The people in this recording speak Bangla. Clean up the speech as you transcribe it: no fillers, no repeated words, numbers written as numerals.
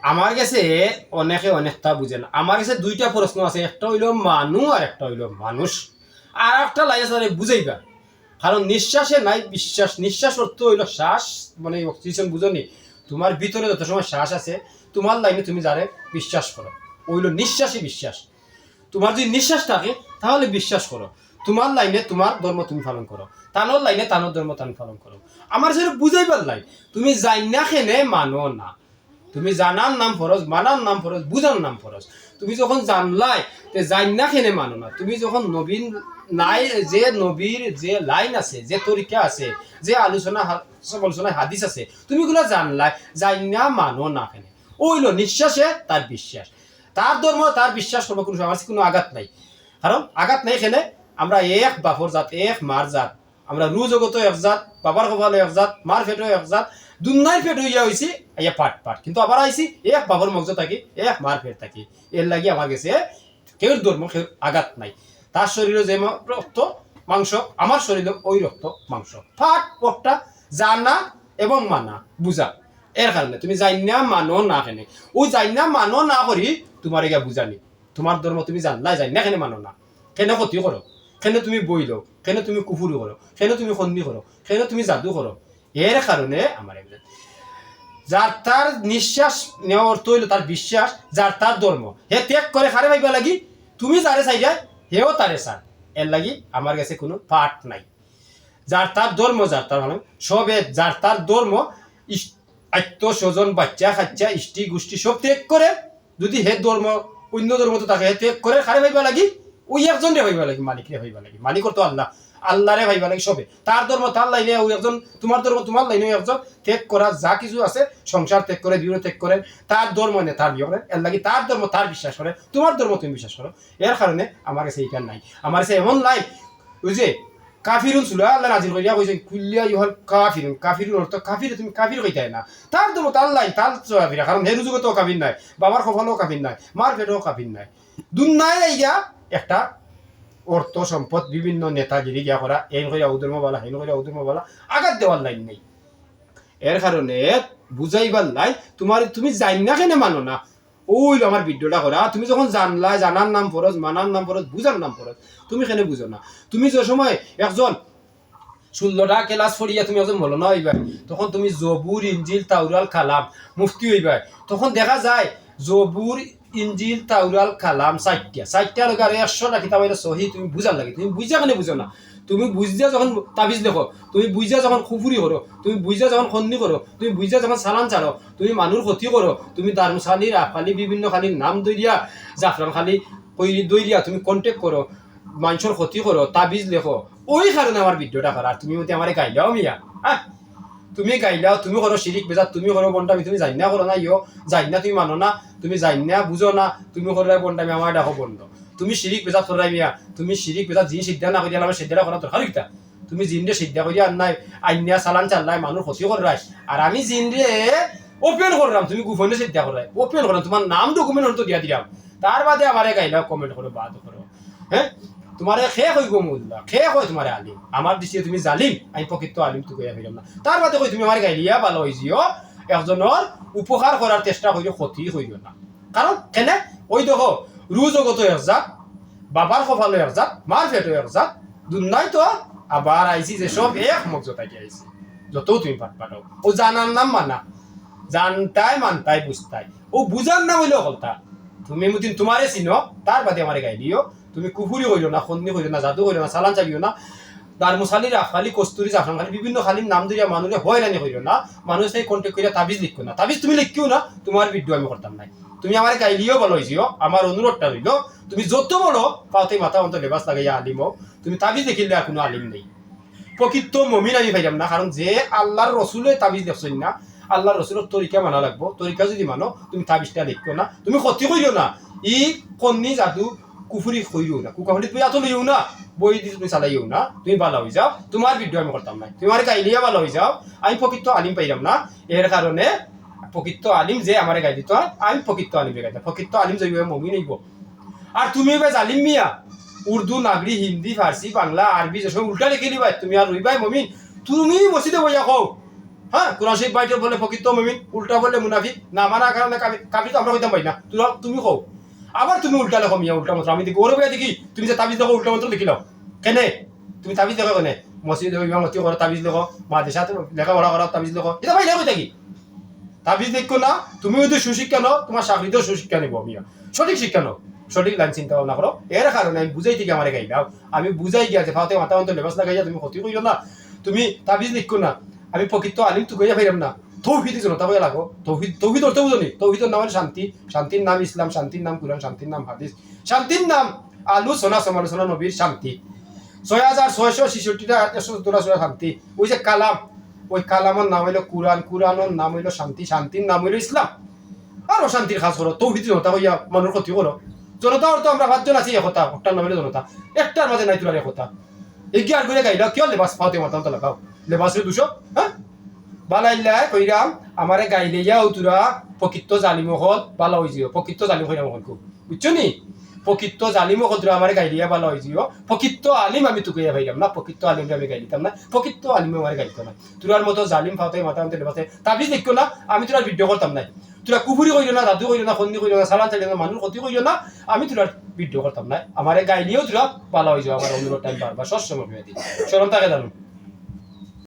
আমার কাছে অনেকে অনেকটা বুঝে না। আমার কাছে দুইটা প্রশ্ন আছে, একটা হইল মানু আর একটা হইল মানুষ। আর একটা লাইন আছে বুঝাইবা, কারণ নিঃশ্বাসে নাই বিশ্বাস। নিঃশ্বাস অর্থ হইল শ্বাস, মানে অক্সিজেন, বুঝনি? তোমার ভিতরে যত সময় শ্বাস আছে, তোমার লাইনে তুমি যারে বিশ্বাস করো, ওইল নিঃশ্বাসই বিশ্বাস। তোমার যদি নিঃশ্বাস থাকে তাহলে বিশ্বাস করো, তোমার লাইনে তোমার ধর্ম তুমি পালন করো, তানোর লাইনে তানোর ধর্ম তুমি পালন করো। আমার সেটা বুঝাইবার লাই, তুমি যাই না খেনে মানো না। তুমি জানার নাম ফরজ, মানার নাম ফরজ, বুঝার নাম ফরজ। তুমি যখন জানলাই তে যাই না খেনে মানো না। তুমি যখন নবীন নাই, যে নবীর যে লাইন আছে, যে তরিকা আছে, যে আলোচনায় হাদিস আছে, তুমি গুলো জানলাই, যাই না মানো না খেনে, ওইলো নিঃশ্বাসে তার বিশ্বাস। তার ধর্ম তার বিশ্বাস করবো, কোনো আমার কোনো আঘাত নাই। কারণ আঘাত নাই এখানে। আমরা এক বাপর জাত, এক মার জাত। আমরা রু জগত এক জাত, বাবার কপালে এক জাত, মার ফেটো এক জাত। দুনাই ফেট হইয়া হয়েছি ইয়া পাট পাট, কিন্তু আবার আইসি এক বাবর মগজ থাকি, এক মার ফেট থাকি। এর লাগি আমার গেছে কেউ ধর্ম কেউ আঘাত নাই। তার শরীরে যে রক্ত মাংস, আমার শরীরে ওই রক্ত মাংস। ফাট পটটা জানা এবং মানা বুঝা। এর কারণে তুমি জাইনা মানো না কেনে, ওই জাইনা মানো না করি তোমার এগা বুঝানি। তোমার ধর্ম তুমি জানলাই, জাইনা কেনে মানো না, কেন ক্ষতি করো, কেন তুমি বই লো, কেন তুমি কুফুরি করো, কেন তুমি সন্ধি করো, কেন তুমি জাদু করো। এর কারণে আমার যার তার নিঃশ্বাস নেওয়া অর্থ হইল তার বিশ্বাস, যার তার ধর্ম হে ত্যাগ করে খারে ভাইবা লাগি, তুমি যারে চাই যায় হেও তারে চান। এর লাগি আমার কাছে কোনো পাঠ নাই। যার তার ধর্ম, যার তার মানে সবে যার তার ধর্ম, আত্মীয় স্বজন বাচ্চা খাচ্চা ইষ্টি গোষ্ঠী সব ত্যাগ করে, যদি হে ধর্ম অন্য ধর্ম তো তাকে হে ত্যাগ করে খারে ভাইবা লাগি, ওই একজন রে ভাইবা লাগি, মালিক রে ভাইবা লাগি। মালিক তো আল্লাহ, আল্লাহ রে ভাইবা লাগে সবে। তার ধর্ম তার লাইনে ওই একজন, তোমার ধর্ম তোমার লাইনে একজন। ত্যাগ করা যা কিছু আছে, সংসার ত্যাগ করে, বিবাহ ত্যাগ করে, তার ধর্ম নেই তার বিয়ে করে। এর লাগে তার ধর্ম তার বিশ্বাস করে, তোমার ধর্ম তুমি বিশ্বাস করো। এর কারণে আমার কাছে এইটা নাই। আমার কাছে এমন নাই ওই যে কাফিরুন ছিল, আল্লাহ নাজিল করিয়া কইছেন কুল্লিয়া ইউহাল কাফিরুন। কাফিরুন অর্থ কাফির, তুমি কাফির কইতাই না। তার ধর্ম তার লাইন তার কাফিরা, কারণ হেরু যুগতেও কাফির নাই, বাবার কপালেও কাফির নাই, মার পেটেও কাফির নাই। দুনিয়ায় আইয়া একটা অর্থ সম্পদ বিভিন্ন নেতাগিরি গিয়া করা, এই কইরা উদর্মবালা, হেন কইরা উদর্মবালা, আঘাত দেওয়ার লাইন নেই। এর কারণে বুঝাইবার লাই, তোমার তুমি যাই না কেন মানো না, ওই আমার ভিডিওটা করা। তুমি যখন জানলা, জানার নাম ফরজ, মানার নাম ফরজ, বুঝার নাম ফরজ, তুমি কেন বুঝো না? তুমি যে সময় একজন 16টা ক্লাস পড়িয়া তুমি একজন মৌলানা হইবাই, তখন তুমি জবুর, ইঞ্জিল, তাওরাল, কালাম মুফতি হইবাই। তখন দেখা যায় জবুর, ইঞ্জিল, তাওরাল, কালাম চারটা লোক আর 100টা কিতাব এটা সহি, তুমি বুঝার লাগে। তুমি বুঝা কেন বুঝো না? তুমি বুঝিয়া যখন তাবিজ দেখো, তুমি বুঝিয়া যখন খুফুরি করো, তুমি বুঝিয়া যখন খন্দি করো, তুমি বুঝিয়া যখন সালান ছাড়ো, তুমি মানুষ ক্ষতি করো, তুমি দারমশালি, রাফালি, বিভিন্ন খালির নাম দইয়া, জাফরান খালি দইয়া তুমি কন্টেক্ট করো, মানুষের ক্ষতি করো, তাবিজ লেখো। ওই কারণে আমার ভিডিওটা করা। আর তুমি মতে আমার গাইলাও মিয়া, হ্যাঁ তুমি গাইলাও, তুমি করো শিরিক বেজাত, তুমি করো বন্ডামি, তুমি জানি না করো না, ইয়ো জানি না, তুমি মানো না, তুমি জানি না বুঝো না, তুমি করো বন্ডামি, আমার ডাকো বন্ধ। তুমি শিরিক বেজাত করাই মিয়া, তুমি শিরিক বেজাত জিন সিদ্ধা না করিয়া আমার সিদ্ধাটা করা দরকার কিতা? তুমি জিনরে সিদ্ধা করিয়া আর নাই, আইনিয়া চালান চাল্লাই মানুষ ক্ষতি করাই, আর আমি জিনরে ওপেন করলাম, তুমি গোপনে সিদ্ধা করাই ওপেন করলাম, তোমার নাম ডকুমেন্ট হতো দিয়া দিলাম, তার বাদে আমারে গাইলাও কমেন্ট করো, বাদ করো। হ্যাঁ তোমারে খে হইব মোল্লা, খে হয় তোমার আলিম। আমার দৃষ্টিতে তুমি জালিম, আমি প্রকৃত আলিম তো কইয়া ফিরাম না। তার বাদে কই তুমি আমার গাইলিয়া ভালো হইজিও, একজনের উপকার করার চেষ্টা করিও, ক্ষতি হইও না। কারণ কেনে ওই দেখো রু জগত একজাত, বাবার কপালে একজাত, মার পেটে একজাত, দুনিয়ায় তো আবার আইসি যে সব এক মগজতাকে আইসি। যত তুমি পাঠ পাঠাও, ও জানার নাম মানা, জানতাই মানতাই বুঝতাই, ও বুঝার নাম হইলেও কথা। তুমি মুদিন তোমারে চিনো, তার বাদে আমারে গাইলিও। তুমি কুফুরি হইল না, খন্দি হইল না, জাদু হইল না, চালান চালিও না, দারমুসালি, রাফালি, কস্তুরি, জাফরান খালি, বিভিন্ন খালির নাম ধরিয়া মানুষে হয়রানি হইল না। মানুষ সেই কন্টেক্ট করিয়া তাবিজ লিখো না। তাবিজ তুমি লিখিও না, তোমার ভিডিও আমি করতাম নাই। তুমি আমার গাইলিও ভালো হয়েছিও, আমার অনুরোধটা রইল, তুমি যত বলো পাওতে মাথা অন্তর লেবাস লাগাইয়া আলিম হোক, তুমি তাবিজ দেখিলে আর কোনো আলিম নেই। প্রকৃত মমিন আমি পাইলাম না, কারণ যে আল্লাহর রসুলে তাবিজ দেখছেন না, আল্লাহর রসুলের তরিকা মানা লাগবো। তরিকা যদি মানো, তুমি তাবিজটা লিখো না, তুমি ক্ষতি করিও না। ই কন্নি জাদু কুফুরি কইরিও না, কুকাফুরি তুমি এত লইও না, বই দিয়ে তুমি চালাইও না, তুমি ভালো হয়ে যাও। তোমার ভিডিও আমি করতাম নাই, তুমি আমার গাইলিয়া ভালো হয়ে যাও। আমি প্রকৃত আলিম পাইলাম না, এর কারণে প্রকৃত আলিম যে আমার গাই দিত, আমি প্রকৃত আলিমে গাইতাম। প্রকৃত আলিম যে মমিন হইব। আর তুমি জালিম মিয়া, উর্দু, নাগরি, হিন্দি, ফার্সি, বাংলা, আরবি যেসব উল্টা লিখে নিবাই, তুমি আর রইবাই মমিন। তুমি মসজিদে বইয়া কও হ্যাঁ কোরআন শরীফ বাইরে বলে প্রকৃত মুমিন, উল্টা বলে মুনাফিক, না মানার কারণে কাফির তো আমরা কইতাম পাই না, তুমি কও। আবার তুমি উল্টা লেখো মিয়া, উল্টা মন্ত্র আমি দেখি ওরে ভাই দেখি তুমি যে তাবিজ দেখো উল্টা মন্ত্র লিখি লাও কেনে, তুমি তাবিজ দেখো কেনে, মসজিদ ইমামতি করো তাবিজ লেখো, মাদ্রাসাতে লেখাপড়া করো তাবিজ লেখো, এটা ভাই লেখো দেখি তাবিজ দেখো না। তুমি যদি সুশিক্ষা নাও তোমার চাকরিতেও সুশিক্ষা নিব মিয়া, সঠিক শিক্ষা নাও, সঠিক লাইন চিন্তা ভাবনা করো। এর কারণে আমি বুঝাই থেকে আমার গাই দাও, আমি বুঝাই গিয়া যে ফাতে মাথা অন্ত লেবাস লাগাইয়া তুমি ক্ষতি করিল না, তুমি তাবিজ লিখো না, আমি প্রকৃত আলিম তো গইয়া পাইলাম না। তৌহিদ জনতা বইয়া লাগো, তৌহিদ অর্থ বুঝনি, তৌহিদের নাম হলো শান্তি, শান্তির নাম ইসলাম, শান্তির নাম কুরআন, শান্তির নাম হাদিস, শান্তির নাম আলোচনা সমালোচনা নবীর শান্তি, 6666টা 117 শান্তি। ওই যে কালাম, ওই কালামের নাম হইলো কুরআন, কুরআনের নাম হইলো শান্তি, শান্তির নাম হইলো ইসলাম। আর অশান্তির কাজ করো, তৌহিদ জনতা হইয়া মানুষ ক্ষতি করো। জনতা অর্থ আমরা 5 জন আছি একতা, একটার নাম হইলো জনতা, একটার মাঝে নাই তোলার একতা। এগিয়ার করে গাইলাও কিয় লেবাস পাওতে মাতাম তো লাগাও, লেবাসের 200 হ্যাঁ বালাইল্লাই কইরাম আমারে গাইলে যাও তোরা প্রকৃত জালিম হল বালা হয়ে যাও, প্রকৃত জালিম হইরাম হল খুব বুঝছো নি, প্রকৃত জালিম হল তোরা আমারে গাইলিয়া বালা হয়ে যাও, প্রকৃত আলিম আমি তোকে ভাইলাম না, প্রকৃত আলিম আমি গাইলিতাম না, প্রকৃত আলিম আমার গাইতো না। তোরার মতো জালিম পাওতে মাথা আনতে লেবাসে তাবিজ দেখো না, আমি তোরার ভিডিও করতাম না, তোরা কুফুরি কইল না, জাদু কইল না, খন্দি কইল না, সালান চাইল না, মানুষ ক্ষতি কইল না, আমি তোরার ভিডিও করতাম না। আমারে গাইলিও তোরা বালা হয়ে যাও, আমার অনুরোধ টাইম বারবার সবসময় দিই, শরম তাকে জানো।